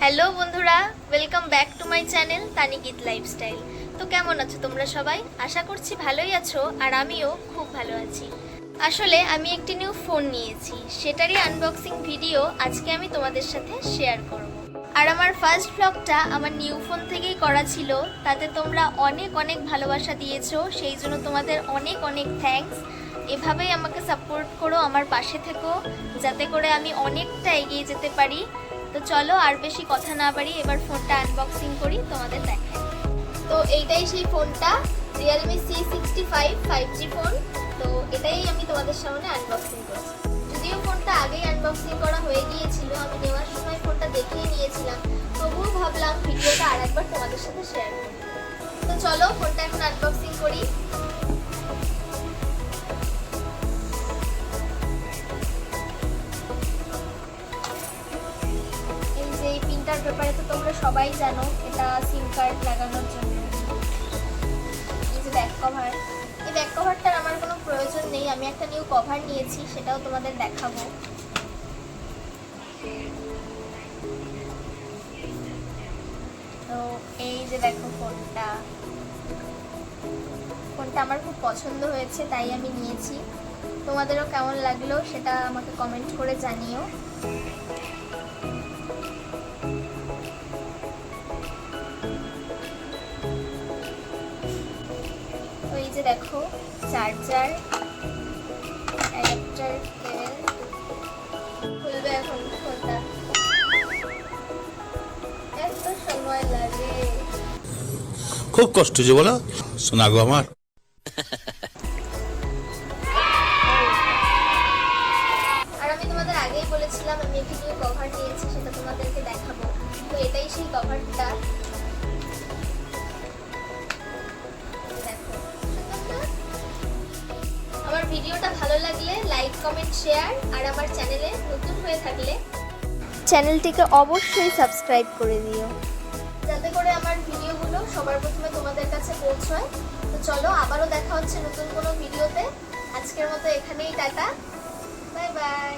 Hello বন্ধুরা, welcome back to my channel Tanigeet lifestyle. তো কেমন আছো তোমরা সবাই? আশা করছি ভালোই আছো, আর আমিও খুব ভালো আছি। আসলে আমি একটি নিউ ফোন নিয়েছি, সেটারই আনবক্সিং ভিডিও আজকে আমি তোমাদের সাথে শেয়ার করব। আর আমার ফার্স্ট ব্লগটা আমার নিউ ফোন থেকেই করা ছিল, তাতে তোমরা অনেক অনেক ভালোবাসা দিয়েছো, সেই জন্য তোমাদের অনেক অনেক থ্যাঙ্কস। এভাবেই আমাকে সাপোর্ট করো, আমার পাশে থেকো, যাতে করে আমি অনেকটা এগিয়ে যেতে পারি। তো চলো আর বেশি কথা না বাড়ি, এবার ফোনটা আনবক্সিং করি, তোমাদের দেখাই। তো এইটাই সেই ফোনটা, রিয়েলমি C65 5G ফোন। তো এটাই আমি তোমাদের সামনে আনবক্সিং করছি। যদিও ফোনটা আগেই আনবক্সিং করা হয়ে গিয়েছিল, আমি নেওয়ার সময় ফোনটা দেখিয়ে নিয়েছিলাম, তবুও ভাবলাম ভিডিওটা আরেকবার তোমাদের সাথে শেয়ার করি। তো চলো ফোনটা এখন আনবক্সিং করি। এই পিনটার ব্যাপারে তো তোমরা সবাই জানো, এটা সিম কার্ড লাগানোর জন্য। এই যে ব্যাক কভার, এই ব্যাক কভারটার আমার কোনো প্রয়োজন নেই, আমি একটা নিউ কভার নিয়েছি, সেটাও তোমাদের দেখাবো। তো এই যে দেখো ফোনটা আমার খুব পছন্দ হয়েছে, তাই আমি নিয়েছি। তোমাদেরও কেমন লাগলো সেটা আমাকে কমেন্ট করে জানিও। তো এই যে দেখো চার্জার, অ্যাডাপ্টার কেবল, খুলবে এখন ফোনটা, এত সময় লাগে, খুব কষ্ট যে বলো শোনা গো আমার। আর আমি তোমাদের আগেই বলেছিলাম আমি একটি নিউ কভার নিয়েছি, সেটা তোমাদেরকে দেখাবো। তো এটাই সেই কভারটা, দেখো সুন্দর না? আমার ভিডিওটা ভালো লাগলে লাইক কমেন্ট শেয়ার, আর আমার চ্যানেলে নতুন হয়ে থাকলে চ্যানেলটিকে অবশ্যই সাবস্ক্রাইব করে দিও, যাতে করে আমার ভিডিওগুলো সবার প্রথমে তোমাদের কাছে পৌঁছয়। তো চলো আবারও দেখা হচ্ছে নতুন কোনো ভিডিওতে। আজকের মতো এখানেই টাটা, বাই বাই।